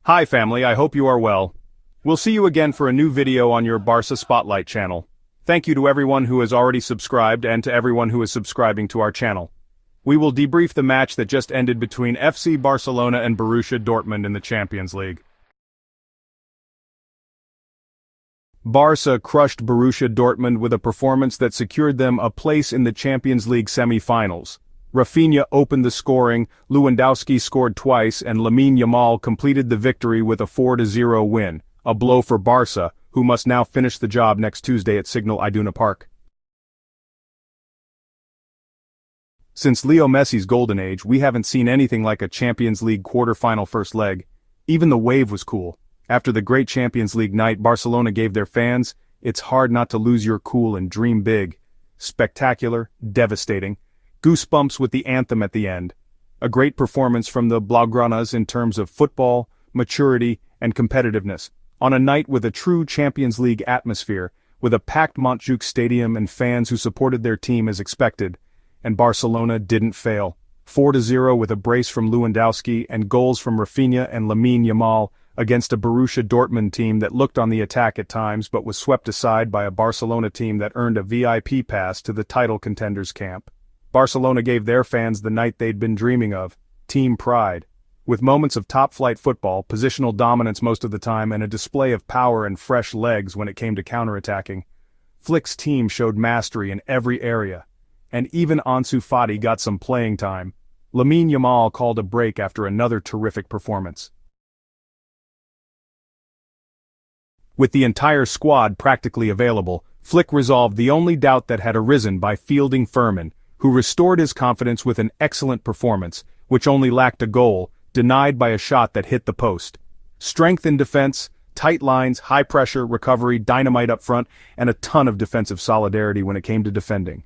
Hi family, I hope you are well. We'll see you again for a new video on your Barça Spotlight channel. Thank you to everyone who has already subscribed and to everyone who is subscribing to our channel. We will debrief the match that just ended between FC Barcelona and Borussia Dortmund in the Champions League. Barça crushed Borussia Dortmund with a performance that secured them a place in the Champions League semi-finals. Raphinha opened the scoring, Lewandowski scored twice and Lamine Yamal completed the victory with a 4-0 win, a blow for Barça, who must now finish the job next Tuesday at Signal Iduna Park. Since Leo Messi's golden age, we haven't seen anything like a Champions League quarter-final first leg. Even the wave was cool. After the great Champions League night Barcelona gave their fans, it's hard not to lose your cool and dream big. Spectacular, devastating. Goosebumps with the anthem at the end. A great performance from the Blaugranas in terms of football, maturity, and competitiveness, on a night with a true Champions League atmosphere, with a packed Montjuïc stadium and fans who supported their team as expected. And Barcelona didn't fail. 4-0 with a brace from Lewandowski and goals from Raphinha and Lamine Yamal against a Borussia Dortmund team that looked on the attack at times but was swept aside by a Barcelona team that earned a VIP pass to the title contenders camp. Barcelona gave their fans the night they'd been dreaming of, team pride. With moments of top-flight football, positional dominance most of the time and a display of power and fresh legs when it came to counterattacking. Flick's team showed mastery in every area. And even Ansu Fati got some playing time. Lamine Yamal called a break after another terrific performance. With the entire squad practically available, Flick resolved the only doubt that had arisen by fielding Fermín, who restored his confidence with an excellent performance, which only lacked a goal, denied by a shot that hit the post. Strength in defense, tight lines, high pressure, recovery, dynamite up front, and a ton of defensive solidarity when it came to defending.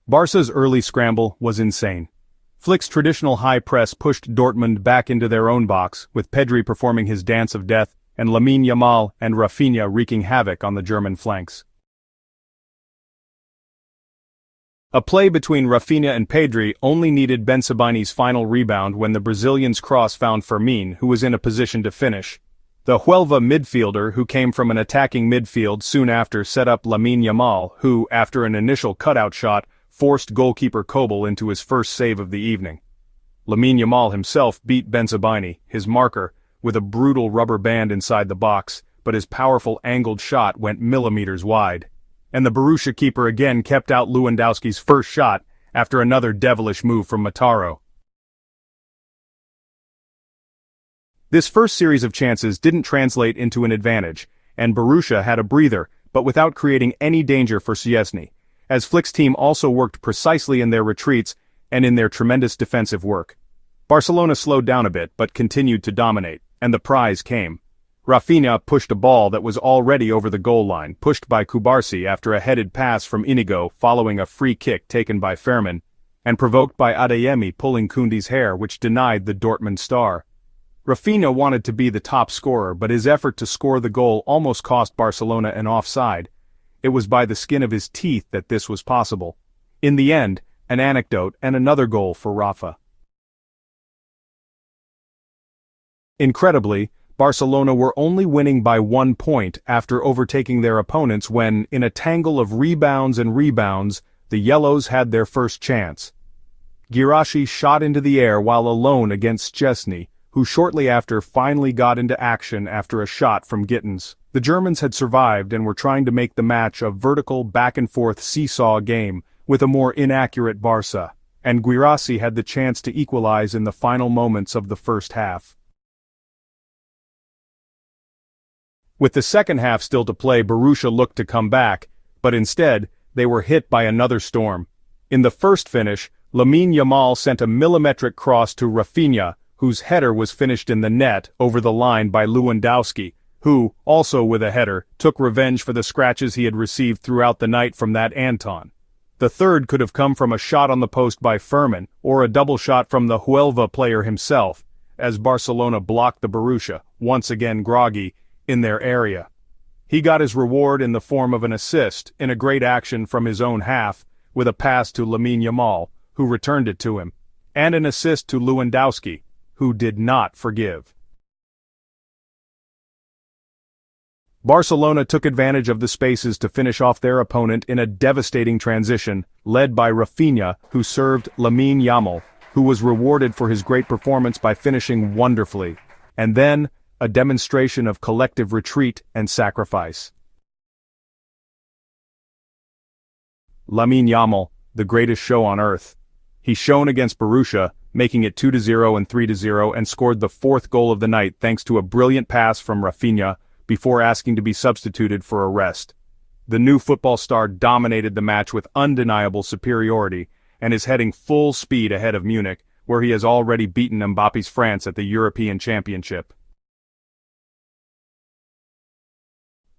Barca's early scramble was insane. Flick's traditional high press pushed Dortmund back into their own box, with Pedri performing his dance of death, and Lamine Yamal and Raphinha wreaking havoc on the German flanks. A play between Raphinha and Pedri only needed Benzabany's final rebound when the Brazilian's cross found Fermín, who was in a position to finish. The Huelva midfielder, who came from an attacking midfield soon after, set up Lamine Yamal, who, after an initial cutout shot, forced goalkeeper Kobel into his first save of the evening. Lamine Yamal himself beat Benzabany, his marker, with a brutal rubber band inside the box, but his powerful angled shot went millimeters wide. And the Borussia keeper again kept out Lewandowski's first shot after another devilish move from Mataro. This first series of chances didn't translate into an advantage, and Borussia had a breather, but without creating any danger for Szczesny, as Flick's team also worked precisely in their retreats and in their tremendous defensive work. Barcelona slowed down a bit but continued to dominate, and the prize came. Raphinha pushed a ball that was already over the goal line, pushed by Cubarsí after a headed pass from Inigo following a free kick taken by Fermín, and provoked by Adeyemi pulling Koundé's hair, which denied the Dortmund star. Raphinha wanted to be the top scorer, but his effort to score the goal almost cost Barcelona an offside. It was by the skin of his teeth that this was possible. In the end, an anecdote and another goal for Rafa. Incredibly, Barcelona were only winning by 1 point after overtaking their opponents when, in a tangle of rebounds, the Yellows had their first chance. Guirassy shot into the air while alone against Szczesny, who shortly after finally got into action after a shot from Gittens. The Germans had survived and were trying to make the match a vertical back-and-forth seesaw game with a more inaccurate Barça, and Guirassy had the chance to equalize in the final moments of the first half. With the second half still to play, Borussia looked to come back, but instead, they were hit by another storm. In the first finish, Lamine Yamal sent a millimetric cross to Raphinha, whose header was finished in the net over the line by Lewandowski, who, also with a header, took revenge for the scratches he had received throughout the night from that Anton. The third could have come from a shot on the post by Fermín, or a double shot from the Huelva player himself, as Barcelona blocked the Borussia, once again groggy, in their area. He got his reward in the form of an assist in a great action from his own half, with a pass to Lamine Yamal, who returned it to him, and an assist to Lewandowski, who did not forgive. Barcelona took advantage of the spaces to finish off their opponent in a devastating transition, led by Raphinha, who served Lamine Yamal, who was rewarded for his great performance by finishing wonderfully, and then, a demonstration of collective retreat and sacrifice. Lamine Yamal, the greatest show on earth. He shone against Borussia, making it 2-0 and 3-0 and scored the fourth goal of the night thanks to a brilliant pass from Raphinha, before asking to be substituted for a rest. The new football star dominated the match with undeniable superiority, and is heading full speed ahead of Munich, where he has already beaten Mbappe's France at the European Championship.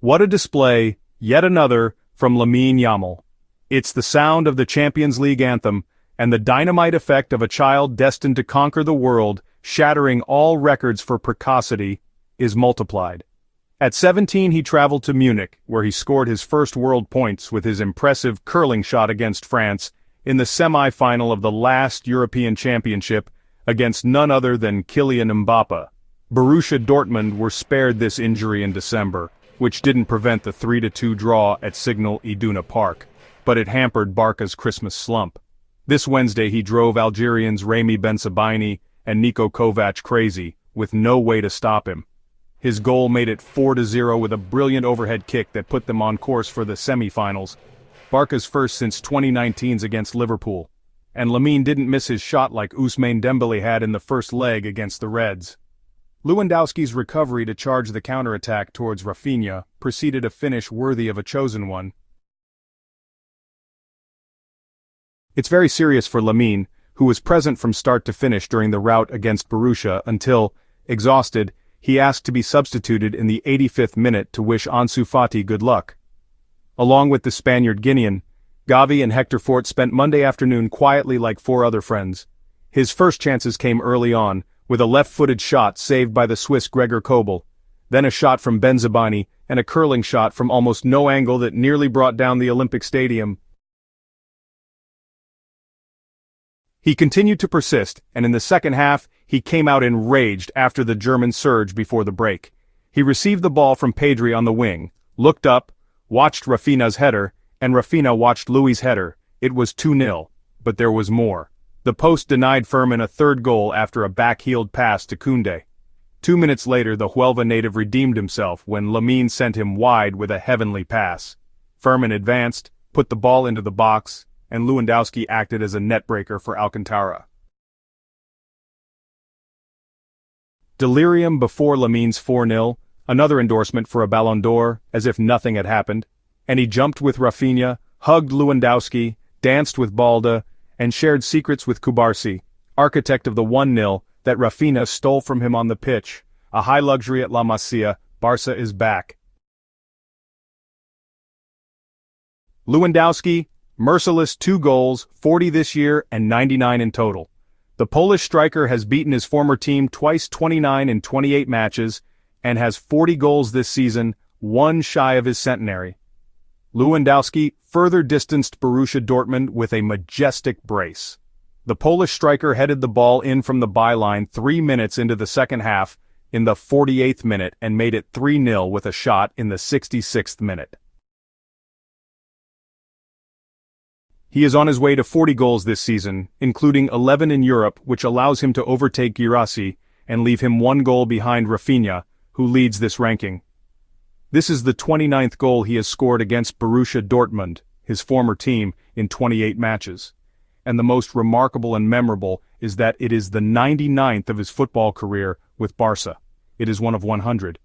What a display, yet another, from Lamine Yamal. It's the sound of the Champions League anthem, and the dynamite effect of a child destined to conquer the world, shattering all records for precocity, is multiplied. At 17 he traveled to Munich, where he scored his first world points with his impressive curling shot against France, in the semi-final of the last European Championship, against none other than Kylian Mbappe. Borussia Dortmund were spared this injury in December, which didn't prevent the 3-2 draw at Signal Iduna Park, but it hampered Barca's Christmas slump. This Wednesday he drove Algerians Ramy Bensebaini and Niko Kovac crazy, with no way to stop him. His goal made it 4-0 with a brilliant overhead kick that put them on course for the semi-finals, Barca's first since 2019's against Liverpool. And Lamine didn't miss his shot like Ousmane Dembélé had in the first leg against the Reds. Lewandowski's recovery to charge the counter-attack towards Raphinha preceded a finish worthy of a chosen one. It's very serious for Lamine, who was present from start to finish during the rout against Borussia until, exhausted, he asked to be substituted in the 85th minute to wish Ansu Fati good luck. Along with the Spaniard Guinean, Gavi and Hector Fort spent Monday afternoon quietly like four other friends. His first chances came early on, with a left-footed shot saved by the Swiss Gregor Kobel, then a shot from Bensebaini, and a curling shot from almost no angle that nearly brought down the Olympic Stadium. He continued to persist, and in the second half, he came out enraged after the German surge before the break. He received the ball from Pedri on the wing, looked up, watched Raphinha's header, and Raphinha watched Louis' header. It was 2-0, but there was more. The post denied Fermín a third goal after a back-heeled pass to Koundé. 2 minutes later the Huelva native redeemed himself when Lamine sent him wide with a heavenly pass. Fermín advanced, put the ball into the box, and Lewandowski acted as a netbreaker for Alcantara. Delirium before Lamine's 4-0, another endorsement for a Ballon d'Or, as if nothing had happened, and he jumped with Raphinha, hugged Lewandowski, danced with Balda, and shared secrets with Kubarsi, architect of the 1-0 that Raphinha stole from him on the pitch. A high luxury at La Masia, Barça is back. Lewandowski, merciless 2 goals, 40 this year and 99 in total. The Polish striker has beaten his former team twice 29 in 28 matches, and has 40 goals this season, one shy of his centenary. Lewandowski further distanced Borussia Dortmund with a majestic brace. The Polish striker headed the ball in from the byline 3 minutes into the second half, in the 48th minute, and made it 3-0 with a shot in the 66th minute. He is on his way to 40 goals this season, including 11 in Europe, which allows him to overtake Guirassy and leave him 1 goal behind Raphinha, who leads this ranking. This is the 29th goal he has scored against Borussia Dortmund, his former team, in 28 matches. And the most remarkable and memorable is that it is the 99th of his football career with Barça. It is one of 100.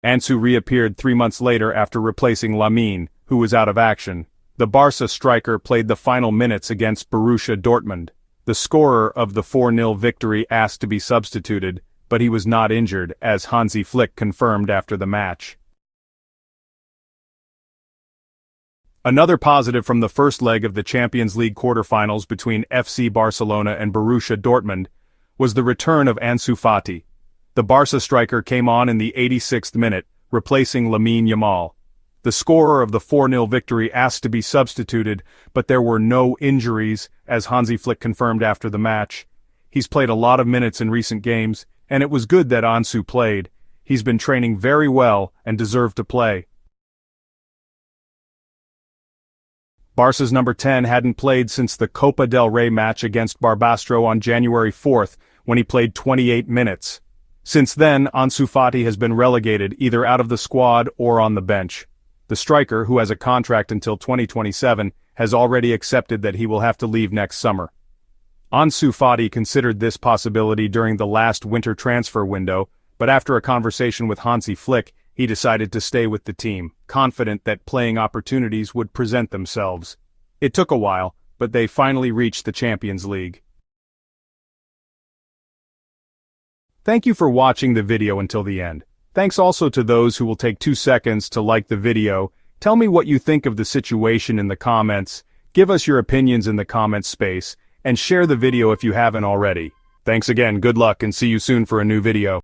Ansu reappeared 3 months later after replacing Lamine, who was out of action. The Barça striker played the final minutes against Borussia Dortmund. The scorer of the 4-0 victory asked to be substituted, but he was not injured, as Hansi Flick confirmed after the match. Another positive from the first leg of the Champions League quarter-finals between FC Barcelona and Borussia Dortmund was the return of Ansu Fati. The Barça striker came on in the 86th minute, replacing Lamine Yamal. The scorer of the 4-0 victory asked to be substituted, but there were no injuries, as Hansi Flick confirmed after the match. He's played a lot of minutes in recent games, and it was good that Ansu played. He's been training very well and deserved to play. Barca's number 10 hadn't played since the Copa del Rey match against Barbastro on January 4th, when he played 28 minutes. Since then, Ansu Fati has been relegated either out of the squad or on the bench. The striker, who has a contract until 2027, has already accepted that he will have to leave next summer. Ansu Fati considered this possibility during the last winter transfer window, but after a conversation with Hansi Flick, he decided to stay with the team, confident that playing opportunities would present themselves. It took a while, but they finally reached the Champions League. Thank you for watching the video until the end. Thanks also to those who will take 2 seconds to like the video. Tell me what you think of the situation in the comments, give us your opinions in the comments space, and share the video if you haven't already. Thanks again, good luck, and see you soon for a new video.